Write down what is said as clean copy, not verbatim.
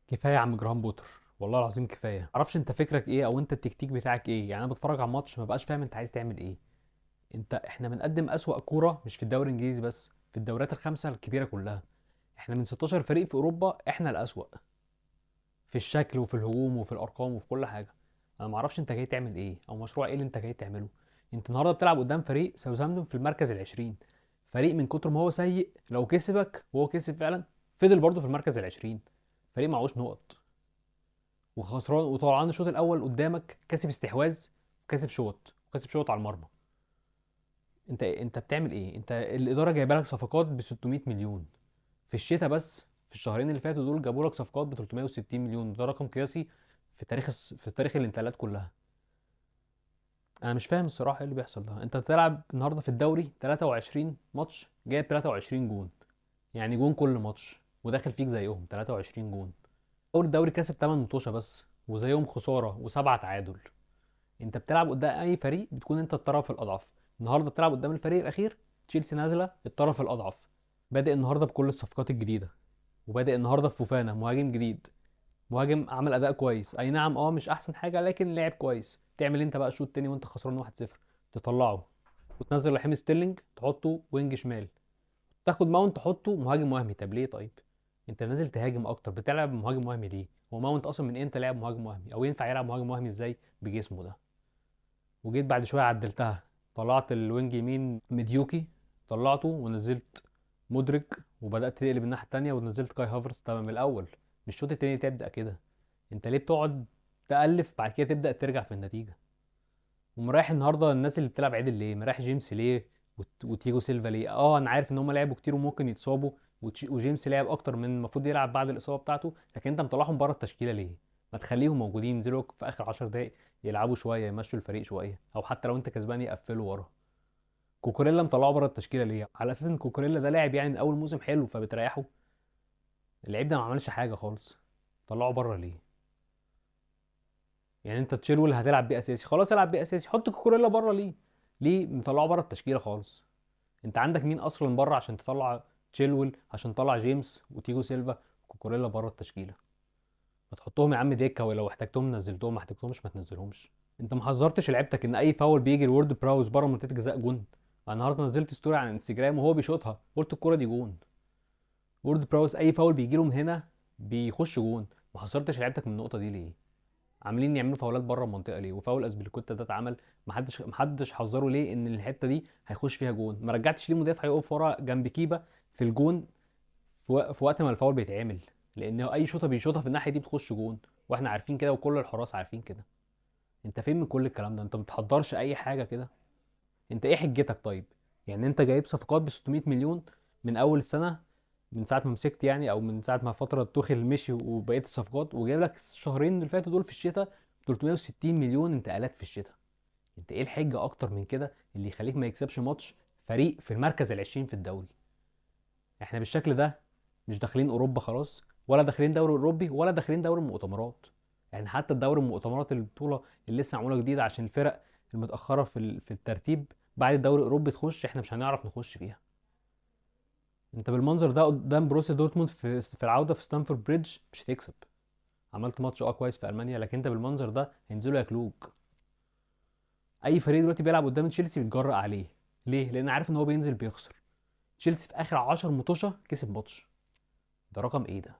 كفايه يا عم جراهام بوتر. والله العظيم كفايه. معرفش انت فكرك ايه او انت التكتيك بتاعك ايه. يعني انا بتفرج على الماتش ما بقاش فاهم انت عايز تعمل ايه. احنا بنقدم اسوأ كوره، مش في الدوري الانجليزي بس، في الدوريات الخمسه الكبيره كلها. احنا من 16 فريق في اوروبا احنا الاسوأ، في الشكل وفي الهجوم وفي الارقام وفي كل حاجه. انا معرفش انت جاي تعمل ايه او مشروع ايه اللي انت جاي تعمله. انت النهارده بتلعب قدام فريق ساوثهامبتون في المركز العشرين. فريق من كتر ما هو سيء لو كسبك، وهو كسب فعلا، فضل برضه في المركز العشرين. فريق معهوش نقط وخسران، وطلعان الشوط الاول قدامك كاسب استحواذ وكاسب شوط على المرمى. انت بتعمل ايه؟ انت الاداره جايبه لك صفقات ب 600 مليون في الشتاء بس. في الشهرين اللي فاتوا دول جابوا لك صفقات ب 360 مليون. ده رقم قياسي في تاريخ الانتقالات كلها. انا مش فاهم الصراحه ايه اللي بيحصل ده. انت بتلعب النهارده في الدوري 23 ماتش جايب 23 جون، يعني جون كل ماتش، وداخل فيك زيهم 23 جون. اول الدوري كسب 8 متوشه بس، وزيهم خساره وسبعه تعادل. انت بتلعب قدام اي فريق بتكون انت الطرف الاضعف. النهارده بتلعب قدام الفريق الاخير، تشيلسي نازله الطرف الاضعف. بادئ النهارده بكل الصفقات الجديده، وبادئ النهارده بفوفانا مهاجم جديد. مهاجم عمل اداء كويس، اي نعم مش احسن حاجه لكن لعب كويس. تعمل انت بقى شوط تاني وانت خسران 1-0، تطلعه وتنزل رحيم ستيرلينج تحطه وينج شمال، تاخد ماونت تحطه مهاجم وهمي. طب ليه طيب؟ انت نازل تهاجم اكتر، بتلعب مهاجم وهمي ليه؟ هو ماونت اصلا من امتى لعب مهاجم وهمي؟ او ينفع يلعب مهاجم وهمي ازاي بجسمه ده؟ وجيت بعد شويه عدلتها، طلعت الوينج يمين مديوكي، طلعته ونزلت مدرك، وبدات تقلب الناحيه التانيه ونزلت كاي هافرز. تمام من الاول، مش الشوط التاني تبدا كده. انت ليه بتقعد تألف بعد كده تبدأ ترجع في النتيجة؟ ومريح النهارده الناس اللي بتلعب عدل ليه؟ مريح جيمس ليه؟ وتيجو سيلفا ليه؟ انا عارف ان هم لعبوا كتير وممكن يتصابوا، وجيمس لعب اكتر من المفروض يلعب بعد الاصابه بتاعته، لكن انت مطلعهم بره التشكيله ليه؟ ما تخليهم موجودين، ينزلوا في اخر 10 دقايق يلعبوا شويه، يمشوا الفريق شويه، او حتى لو انت كسبان يقفلوا ورا. كوكوريلا مطلعه بره التشكيله ليه؟ على اساس ان كوكوريلا ده لاعب يعني من اول موسم حلو فبتريحه؟ اللعيب ده ما عملش حاجه خالص، طلعه بره ليه؟ يعني انت تشيلول هتلعب بيه اساسي، خلاص العب بيه اساسي. حط كوكوريلا بره ليه؟ ليه مطلعه بره التشكيله خالص؟ انت عندك مين اصلا بره عشان تطلع تشيلول، عشان تطلع جيمس وتيجو سيلفا وكوكوريلا بره التشكيله؟ ما تحطهم يا عم دكه، ولو احتاجتهم نزلتهم، ما احتاجتهمش ما تنزلهمش. انت ما حذرتش لعيبتك ان اي فاول بيجي الورد براوز بره منطقه جزاء جون؟ انا النهارده نزلت ستوري على انستجرام وهو بيشوطها، قلت الكوره دي جون. وورد براوز اي فاول بيجي له من هنا بيخش جون. ما حذرتش لعيبتك من النقطه دي ليه؟ عاملين يعملوا فاولات بره المنطقه ليه؟ وفاول اسبليكوتا ده اتعمل، محدش حذره ليه ان الحته دي هيخش فيها جون؟ ما رجعتش ليه مدافع يقف ورا جنب كيبا في الجون في وقت ما الفاول بيتعمل؟ لان اي شوطه بيشوطها في الناحيه دي بتخش جون، واحنا عارفين كده وكل الحراس عارفين كده. انت فين من كل الكلام ده؟ انت ما بتحضرش اي حاجه كده. انت ايه حجتك طيب؟ يعني انت جايب صفقات ب 600 مليون من اول السنه، من ساعه ما مسكت يعني، او من ساعه ما فتره توخيل مشي وبقيه الصفقات، وجايب لك الشهرين اللي فاتوا دول في الشتاء 360 مليون انتقالات في الشتاء. انت ايه الحجه اكتر من كده اللي يخليك ما يكسبش ماتش فريق في المركز العشرين في الدوري؟ احنا بالشكل ده مش داخلين اوروبا خلاص، ولا داخلين دوري اوروبي، ولا داخلين دوري المؤتمرات. يعني حتى الدوري المؤتمرات، البطوله اللي لسه معموله جديده عشان الفرق المتاخره في الترتيب بعد الدوري الاوروبي تخش، احنا مش هنعرف نخش فيها. انت بالمنظر ده قدام بروسيا دورتموند في العوده في ستانفورد بريدج مش هتكسب. عملت ماتش كويس في المانيا، لكن انت بالمنظر ده هينزلوا ياكلوك. اي فريق دلوقتي بيلعب قدام تشيلسي بيتجرأ عليه. ليه؟ لان عارف ان هو بينزل بيخسر. تشيلسي في اخر 10 ماتشات كسب ماتش. ده رقم ايه ده؟